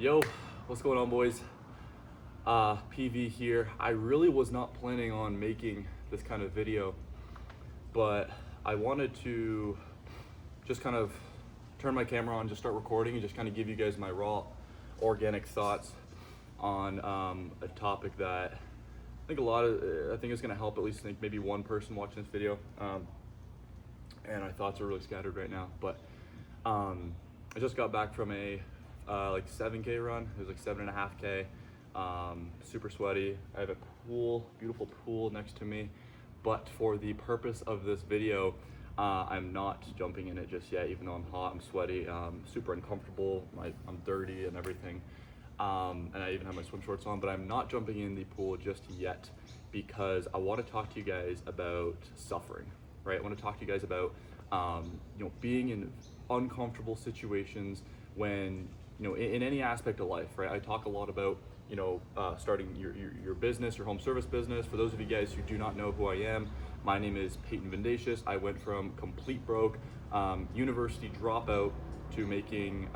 Yo, what's going on, boys? PV here. I really was not planning on making this kind of video, but I wanted to just kind of turn my camera on, just start recording, and just kind of give you guys my raw, organic thoughts on a topic that I think is going to help at least maybe one person watching this video. And my thoughts are really scattered right now, but I just got back from a like 7K run. It was like 7.5K. Super sweaty. I have a pool, beautiful pool next to me, but for the purpose of this video, I'm not jumping in it just yet, even though I'm hot, I'm sweaty, super uncomfortable, I'm dirty and everything. And I even have my swim shorts on, but I'm not jumping in the pool just yet because I want to talk to you guys about suffering, right? I want to talk to you guys about, being in uncomfortable situations when, in any aspect of life, right? I talk a lot about, starting your business, your home service business. For those of you guys who do not know who I am, my name is Peyton Vindasius. I went from complete broke, university dropout to making,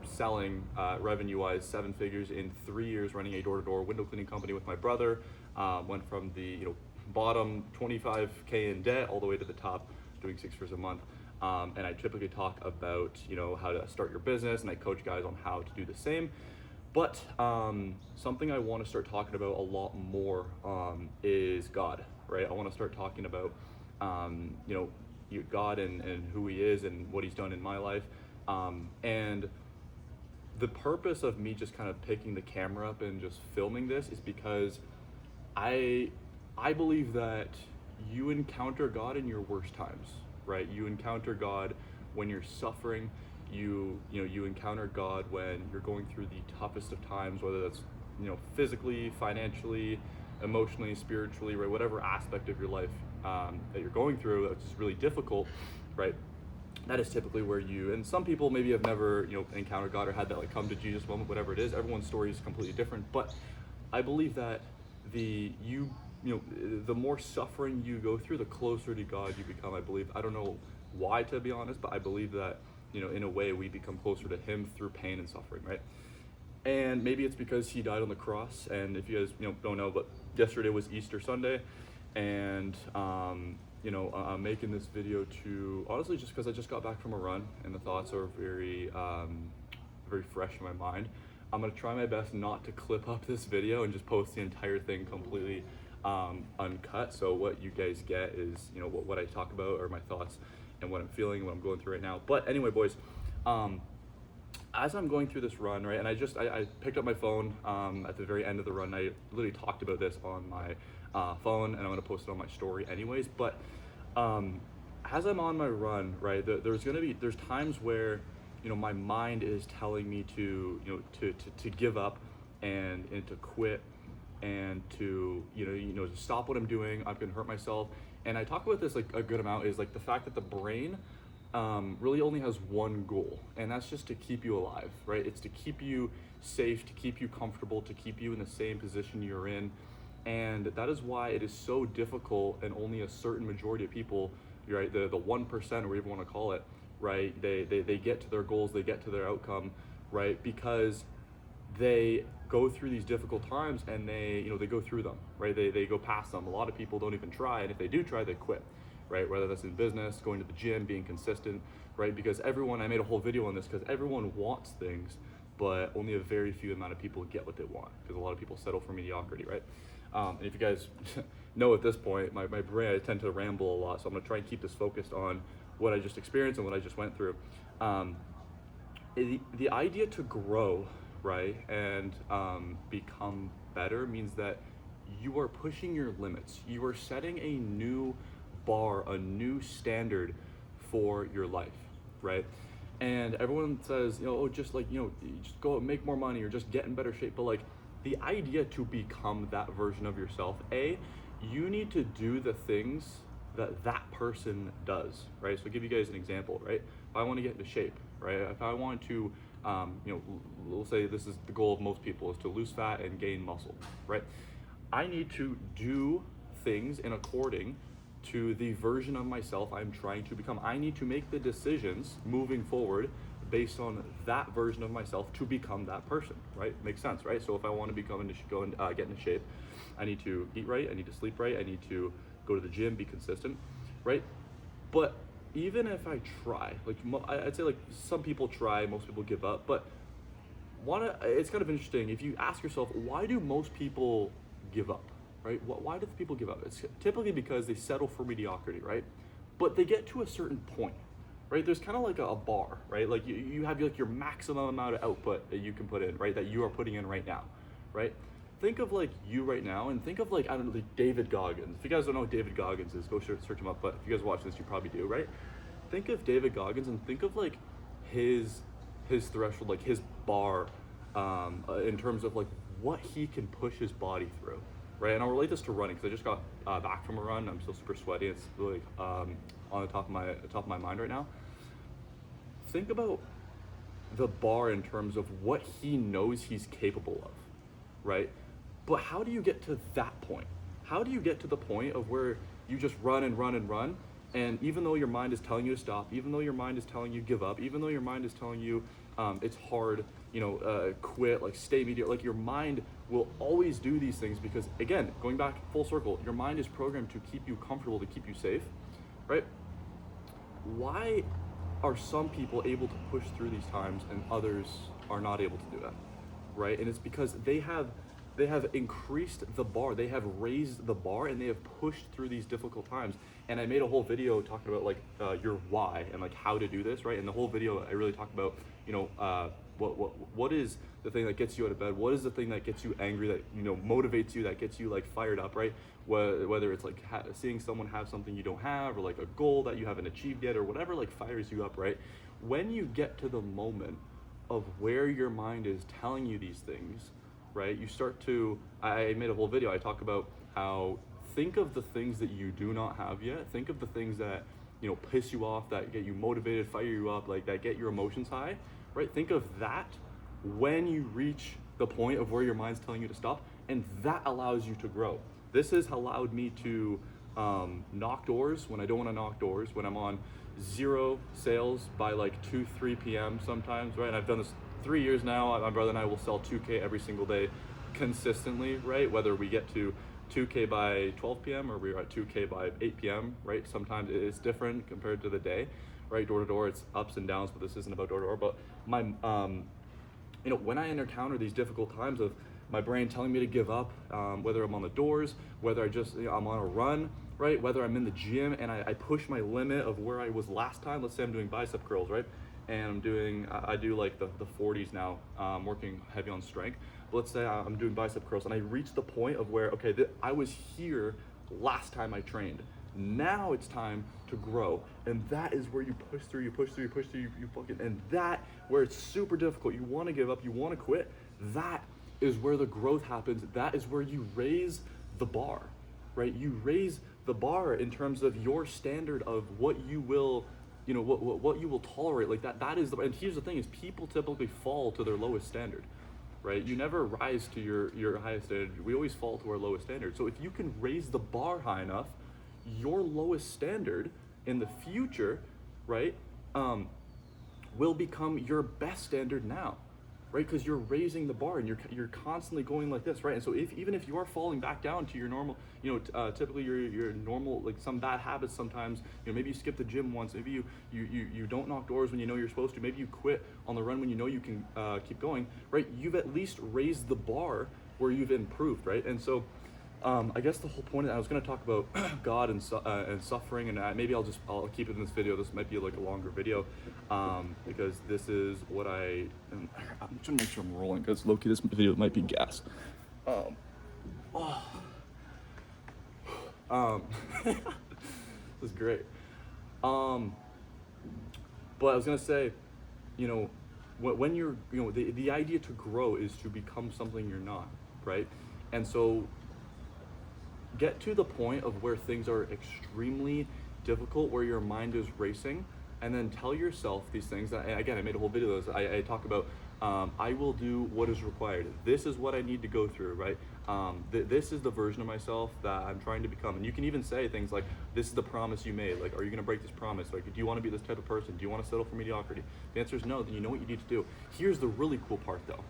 selling revenue-wise 7 figures in 3 years, running a door-to-door window cleaning company with my brother. Went from the bottom 25K in debt all the way to the top, doing 6 figures a month. And I typically talk about how to start your business, and I coach guys on how to do the same. But something I want to start talking about a lot more is God, right? I want to start talking about God and who He is and what He's done in my life. And the purpose of me just kind of picking the camera up and just filming this is because I believe that you encounter God in your worst times, right? You encounter God when you're suffering. You encounter God when you're going through the toughest of times, whether that's physically, financially, emotionally, spiritually, right? Whatever aspect of your life that you're going through that's just really difficult, right? That is typically where and some people maybe have never encountered God or had that like come to Jesus moment, whatever it is. Everyone's story is completely different, but I believe that the more suffering you go through, the closer to God you become. I believe, I don't know why, to be honest, but I believe that in a way we become closer to Him through pain and suffering, right? And maybe it's because He died on the cross. And if you guys don't know, but yesterday was Easter Sunday, and I'm making this video to honestly just because I just got back from a run and the thoughts are very fresh in my mind. I'm gonna try my best not to clip up this video and just post the entire thing completely uncut. So what you guys get is what I talk about or my thoughts and what I'm feeling, what I'm going through right now. But anyway, boys, as I'm going through this run, right, and I picked up my phone at the very end of the run. I literally talked about this on my phone, and I'm gonna post it on my story anyways. But as I'm on my run, right, there's times where my mind is telling me to give up and to quit and to to stop what I'm doing. I'm gonna hurt myself. And I talk about this like a good amount, is like the fact that the brain really only has one goal, and that's just to keep you alive, right? It's to keep you safe, to keep you comfortable, to keep you in the same position you're in. And that is why it is so difficult, and only a certain majority of people, right, the 1%, or whatever you want to call it, right, they get to their goals, they get to their outcome, right, because they go through these difficult times and they go through them, right? They go past them. A lot of people don't even try, and if they do try, they quit, right? Whether that's in business, going to the gym, being consistent, right? Because I made a whole video on this, because everyone wants things, but only a very few amount of people get what they want, because a lot of people settle for mediocrity, right? And if you guys know at this point, my brain, I tend to ramble a lot, so I'm gonna try and keep this focused on what I just experienced and what I just went through. The idea to grow, right, and become better means that you are pushing your limits. You are setting a new bar, a new standard for your life, right? And everyone says, just go out and make more money or just get in better shape. But like, the idea to become that version of yourself, you need to do the things that person does, right? So I'll give you guys an example, right? If I want to get into shape, right? If I want to, we'll say this is the goal of most people, is to lose fat and gain muscle, right? I need to do things in according to the version of myself I'm trying to become. I need to make the decisions moving forward based on that version of myself to become that person, right? Makes sense, right? So if I want to go and get into shape, I need to eat right, I need to sleep right, I need to go to the gym, be consistent, right? But even if I try, like I'd say like some people try, most people give up, but it's kind of interesting if you ask yourself, why do most people give up, right? Why do people give up? It's typically because they settle for mediocrity, right? But they get to a certain point, right? There's kind of like a bar, right? Like you have like your maximum amount of output that you can put in, right? That you are putting in right now, right? Think of like you right now, and think of like, I don't know, like David Goggins. If you guys don't know what David Goggins is, go search him up. But if you guys watch this, you probably do, right? Think of David Goggins and think of like his threshold, like his bar, in terms of like what he can push his body through, right? And I'll relate this to running because I just got back from a run. I'm still super sweaty. It's really on the top of my mind right now. Think about the bar in terms of what he knows he's capable of, right? But how do you get to that point? How do you get to the point of where you just run and run and run, and even though your mind is telling you to stop, even though your mind is telling you give up, even though your mind is telling you it's hard, quit, like stay mediocre, like your mind will always do these things because, again, going back full circle, your mind is programmed to keep you comfortable, to keep you safe, right? Why are some people able to push through these times and others are not able to do that, right? And it's because they have increased the bar, they have raised the bar, and they have pushed through these difficult times. And I made a whole video talking about like your why and like how to do this, right? And the whole video I really talk about, what is the thing that gets you out of bed? What is the thing that gets you angry, that motivates you, that gets you like fired up, right? Whether it's like seeing someone have something you don't have, or like a goal that you haven't achieved yet, or whatever like fires you up, right? When you get to the moment of where your mind is telling you these things, right? You start to, I made a whole video, I talk about how, think of the things that you do not have yet. Think of the things that, piss you off, that get you motivated, fire you up, like that get your emotions high, right? Think of that when you reach the point of where your mind's telling you to stop, and that allows you to grow. This has allowed me to knock doors when I don't want to knock doors, when I'm on 0 sales by like 2-3 p.m. sometimes, right? And I've done this 3 years now. My brother and I will sell 2K every single day consistently, right? Whether we get to 2K by 12 p.m. or we're at 2K by 8 p.m., right? Sometimes it's different compared to the day, right? Door to door, it's ups and downs, but this isn't about door to door. But my, when I encounter these difficult times of my brain telling me to give up, whether I'm on the doors, whether I'm on a run, right? Whether I'm in the gym and I push my limit of where I was last time. Let's say I'm doing bicep curls, right? And I do like the 40s now, working heavy on strength. But let's say I'm doing bicep curls and I reach the point of where, okay, I was here last time I trained. Now it's time to grow. And that is where you push through, you fucking, and that, where it's super difficult, you wanna give up, you wanna quit, that is where the growth happens. That is where you raise the bar, right? You raise the bar in terms of your standard of what you will, what you will tolerate. Like that is and here's the thing is, people typically fall to their lowest standard, right? You never rise to your highest standard. We always fall to our lowest standard. So if you can raise the bar high enough, your lowest standard in the future, right, will become your best standard now, right? Because you're raising the bar and you're constantly going like this, right? And so even if you are falling back down to your normal, typically your normal, like some bad habits sometimes, maybe you skip the gym once, maybe you don't knock doors when you're supposed to, maybe you quit on the run when you can keep going, right? You've at least raised the bar where you've improved, right? And so I guess the whole point, I was going to talk about God and suffering, and maybe I'll keep it in this video. This might be like a longer video, because this is what I'm trying to make sure I'm rolling, because low-key this video might be gas. This is great. But I was going to say, when you're, the idea to grow is to become something you're not, right? And so get to the point of where things are extremely difficult, where your mind is racing, and then tell yourself these things. And again, I made a whole video of this. I talk about I will do what is required. This is what I need to go through, right? This is the version of myself that I'm trying to become. And you can even say things like, this is the promise you made. Like, are you going to break this promise? Like, do you want to be this type of person? Do you want to settle for mediocrity? The answer is no. Then you know what you need to do. Here's the really cool part, though.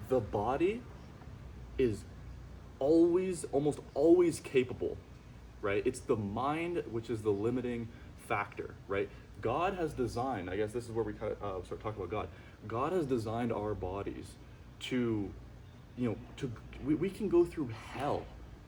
The body is almost always capable, right? It's the mind which is the limiting factor, right? God has designed, I guess this is where we kind of start talking about God. God has designed our bodies to, we can go through hell,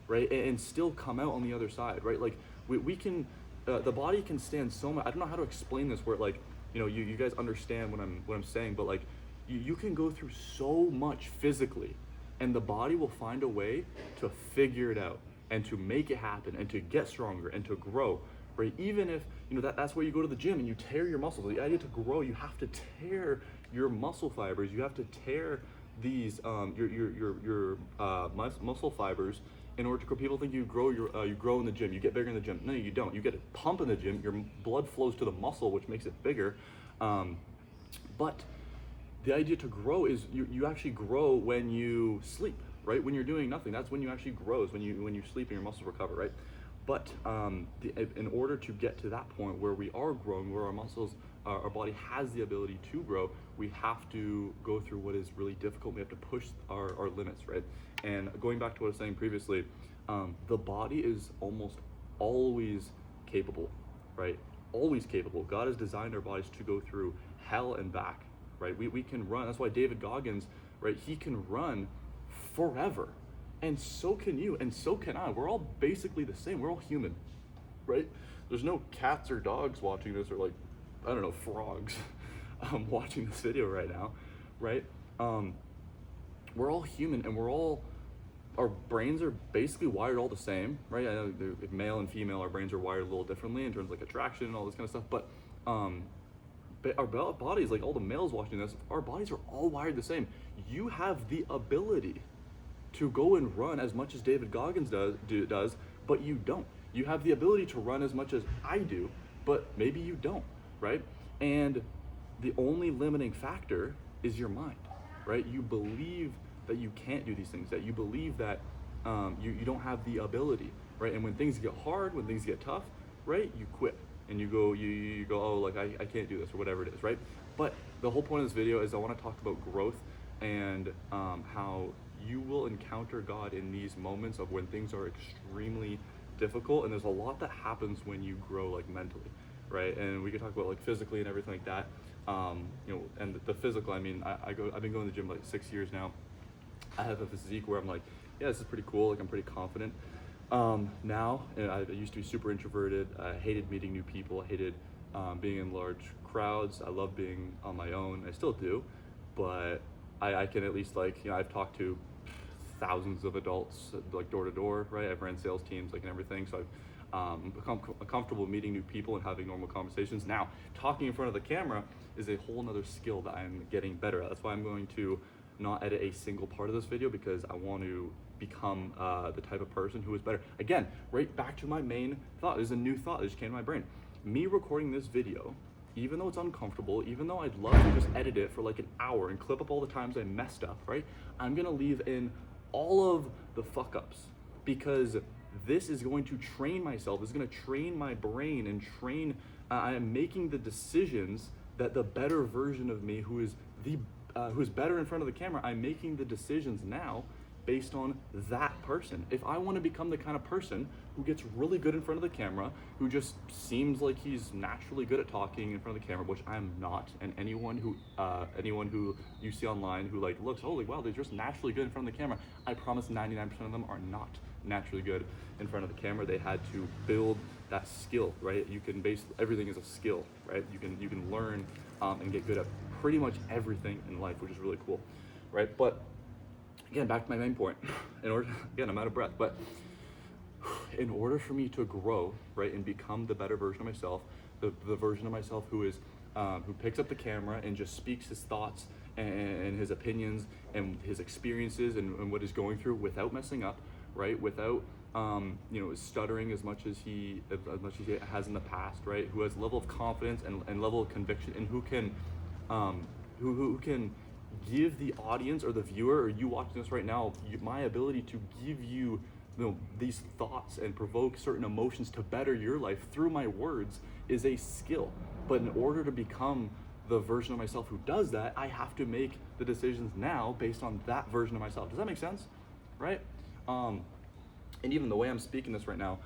right? And still come out on the other side, right? Like we can, the body can stand so much. I don't know how to explain this where like, you guys understand what I'm saying, but like you can go through so much physically, and the body will find a way to figure it out and to make it happen and to get stronger and to grow, right? Even if, that's where you go to the gym and you tear your muscles. The idea to grow, you have to tear your muscle fibers. You have to tear these, your muscle fibers in order to grow. People think you grow in the gym, you get bigger in the gym. No, you don't. You get a pump in the gym, your blood flows to the muscle, which makes it bigger. But the idea to grow is you actually grow when you sleep, right? When you're doing nothing, that's when you actually grow, is when you sleep and your muscles recover, right? But in order to get to that point where we are growing, where our muscles, our body has the ability to grow, we have to go through what is really difficult. We have to push our limits, right? And going back to what I was saying previously, the body is almost always capable, right? Always capable. God has designed our bodies to go through hell and back, right? We can run. That's why David Goggins, right? He can run forever. And so can you, and so can I. We're all basically the same. We're all human, right? There's no cats or dogs watching this, or like, I don't know, frogs watching this video right now, right? We're all human, and our brains are basically wired all the same, right? I know male and female, our brains are wired a little differently in terms of like attraction and all this kind of stuff, but our bodies, like all the males watching this, our bodies are all wired the same. You have the ability to go and run as much as David Goggins does, but you don't. You have the ability to run as much as I do, but maybe you don't, right? And the only limiting factor is your mind, right? You believe that you can't do these things, that you believe that you don't have the ability, right? And when things get hard, when things get tough, right, you quit and you go, oh, like I can't do this, or whatever it is, right? But the whole point of this video is I want to talk about growth and how you will encounter God in these moments of when things are extremely difficult. And there's a lot that happens when you grow, like mentally, right? And we can talk about like physically and everything like that. And the physical, I mean, I've been going to the gym like 6 years now. I have a physique where I'm like, yeah, this is pretty cool. Like I'm pretty confident. Now, and I used to be super introverted. I hated meeting new people. I hated being in large crowds. I love being on my own. I still do, but I can at least like, I've talked to thousands of adults like door to door, right? I've ran sales teams like and everything. So I've become comfortable meeting new people and having normal conversations. Now, talking in front of the camera is a whole nother skill that I'm getting better at. That's why I'm going to not edit a single part of this video, because I want to become the type of person who is better. Again, right back to my main thought. There's a new thought that just came to my brain. Me recording this video, even though it's uncomfortable, even though I'd love to just edit it for like an hour and clip up all the times I messed up, right? I'm gonna leave in all of the fuck ups, because this is going to train myself. This is gonna train my brain and train, I am making the decisions that the better version of me who's better in front of the camera, I'm making the decisions now based on that person. If I want to become the kind of person who gets really good in front of the camera, who just seems like he's naturally good at talking in front of the camera, which I'm not, and anyone who you see online who like looks, holy wow, they're just naturally good in front of the camera, I promise 99% of them are not naturally good in front of the camera. They had to build that skill, right? You can base everything is a skill, right? You can learn and get good at pretty much everything in life, which is really cool, right? But again, back to my main point. Again, I'm out of breath, but in order for me to grow, right, and become the better version of myself, the version of myself who picks up the camera and just speaks his thoughts and his opinions and his experiences and what he's going through without messing up, right, without stuttering as much as he has in the past, right, who has a level of confidence and level of conviction, and who can give the audience or the viewer or you watching this right now, my ability to give you, these thoughts and provoke certain emotions to better your life through my words is a skill. But in order to become the version of myself who does that, I have to make the decisions now based on that version of myself. Does that make sense? Right? And even the way I'm speaking this right now,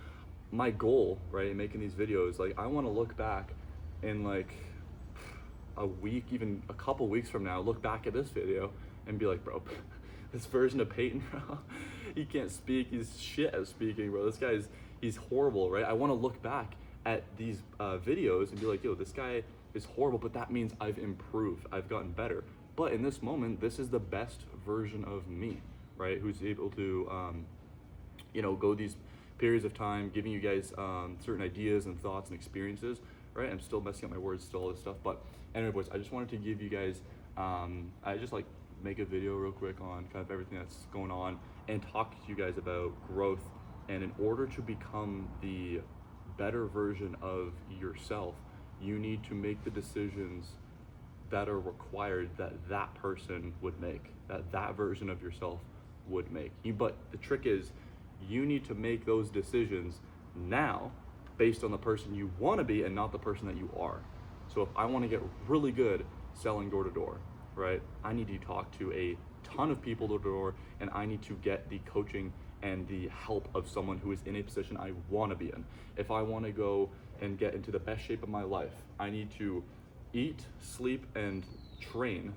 my goal, right, in making these videos, like I want to look back in like a week, even a couple weeks from now, look back at this video and be like, bro, this version of Peyton, bro, he can't speak, he's shit at speaking, bro. This guy's, he's horrible, right? I want to look back at these videos and be like, yo, this guy is horrible, but that means I've improved, I've gotten better. But in this moment, this is the best version of me, right? Who's able to, go these periods of time, giving you guys certain ideas and thoughts and experiences, right? I'm still messing up my words, still all this stuff. But anyway, boys, I just wanted to give you guys, I just like make a video real quick on kind of everything that's going on and talk to you guys about growth. And in order to become the better version of yourself, you need to make the decisions that are required that that person would make, that version of yourself would make. But the trick is, you need to make those decisions now based on the person you want to be and not the person that you are. So if I want to get really good selling door to door, right, I need to talk to a ton of people door to door, and I need to get the coaching and the help of someone who is in a position I want to be in. If I want to go and get into the best shape of my life, I need to eat, sleep, and train,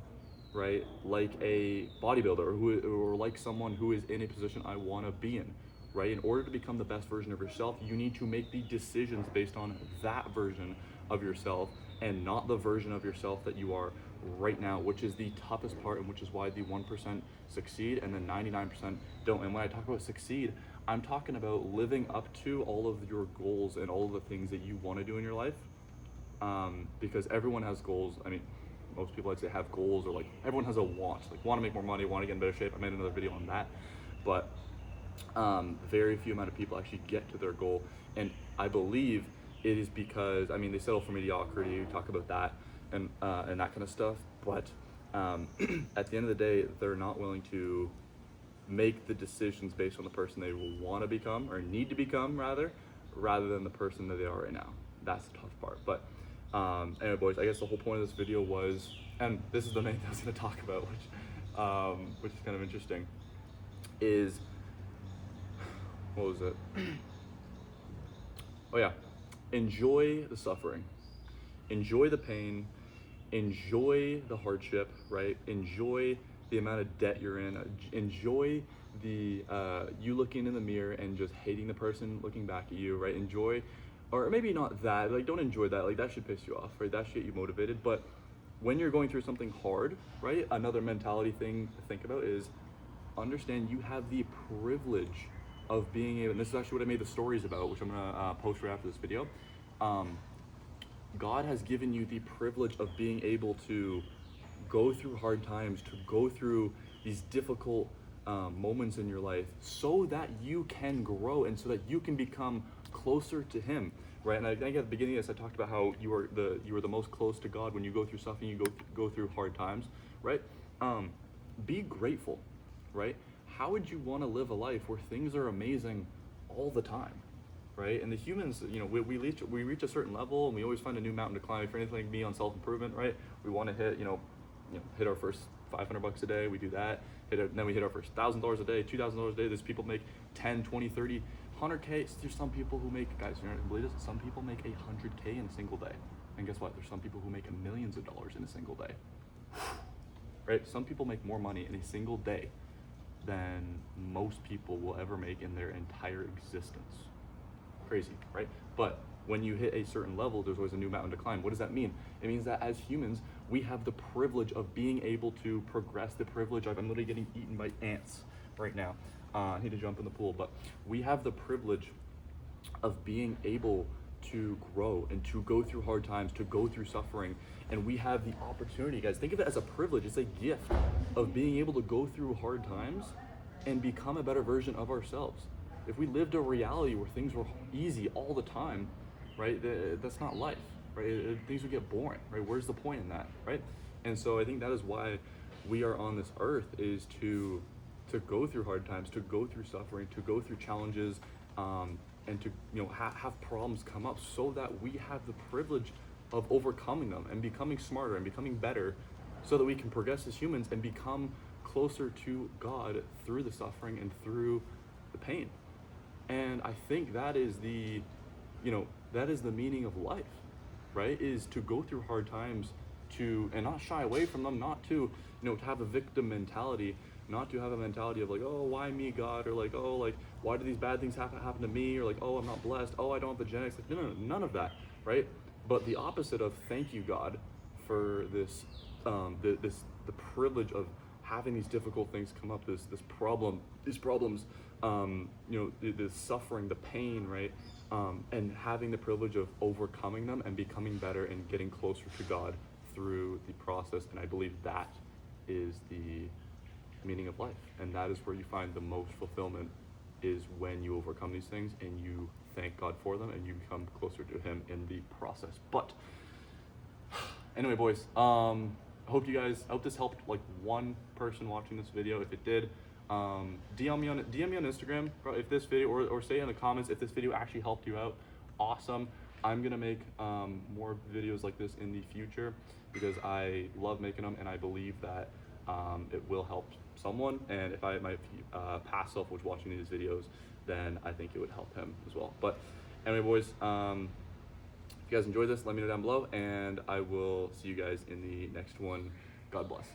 right, like a bodybuilder or like someone who is in a position I want to be in, right? In order to become the best version of yourself, you need to make the decisions based on that version of yourself and not the version of yourself that you are right now, which is the toughest part, and which is why the 1% succeed and the 99% don't. And when I talk about succeed, I'm talking about living up to all of your goals and all of the things that you want to do in your life. Because everyone has goals. I mean, most people I'd say have goals, or like everyone has a want, like want to make more money, want to get in better shape. I made another video on that, but very few amount of people actually get to their goal. And I believe it is because, I mean, they settle for mediocrity, talk about that and that kind of stuff, but at the end of the day, they're not willing to make the decisions based on the person they want to become, or need to become rather than the person that they are right now. That's the tough part. But anyway, boys, I guess the whole point of this video was, and this is the main thing I was going to talk about, which is kind of interesting, is, what was it? Oh yeah, enjoy the suffering, enjoy the pain, enjoy the hardship, right? Enjoy the amount of debt you're in, enjoy the you looking in the mirror and just hating the person looking back at you, right? Enjoy, or maybe not that, like don't enjoy that, like that should piss you off, right? That should get you motivated. But when you're going through something hard, right, another mentality thing to think about is understand you have the privilege of being able, and this is actually what I made the stories about, which I'm gonna post right after this video. God has given you the privilege of being able to go through hard times, to go through these difficult moments in your life, so that you can grow and so that you can become closer to Him, right? And I think at the beginning of this, I talked about how you are the most close to God when you go through suffering, you go through hard times, right? Be grateful, right? How would you want to live a life where things are amazing all the time, right? And the humans, we reach a certain level, and we always find a new mountain to climb. If anything, like me on self-improvement, right? We want to hit our first $500 a day. We do that. Then we hit our first $1,000 a day, $2,000 a day. There's people make 10, 20, 30, 100K. There's some people who make, guys, you're not gonna believe this, some people make 100K in a single day. And guess what? There's some people who make millions of dollars in a single day. Right? Some people make more money in a single day than most people will ever make in their entire existence. Crazy, right? But when you hit a certain level, there's always a new mountain to climb. What does that mean? It means that as humans, we have the privilege of being able to progress, the privilege of, I'm literally getting eaten by ants right now. I need to jump in the pool, but we have the privilege of being able to grow and to go through hard times, to go through suffering. And we have the opportunity, guys, think of it as a privilege. It's a gift of being able to go through hard times and become a better version of ourselves. If we lived a reality where things were easy all the time, right, that's not life, right? Things would get boring, right? Where's the point in that, right? And so I think that is why we are on this earth is to go through hard times, to go through suffering, to go through challenges, and to have problems come up, so that we have the privilege of overcoming them and becoming smarter and becoming better, so that we can progress as humans and become closer to God through the suffering and through the pain. And I think that is the meaning of life, right? Is to go through hard times, and not shy away from them, not to to have a victim mentality, not to have a mentality of like, oh, why me, God, or like, oh, like, why do these bad things happen to me, or like, oh, I'm not blessed, oh, I don't have the genetics. Like, no, none of that, right? But the opposite of thank you, God, for this, the privilege of having these difficult things come up, these problems, the suffering, the pain, right? And having the privilege of overcoming them and becoming better and getting closer to God through the process. And I believe that is the meaning of life, and that is where you find the most fulfillment, is when you overcome these things and you thank God for them and you become closer to Him in the process. But anyway, boys, I hope this helped like one person watching this video. If it did, DM me on Instagram if this video, or say in the comments if this video actually helped you out. Awesome. I'm gonna make more videos like this in the future, because I love making them, and I believe that it will help someone. And if my past self was watching these videos, then I think it would help him as well. But anyway, boys, if you guys enjoyed this, let me know down below, and I will see you guys in the next one. God bless.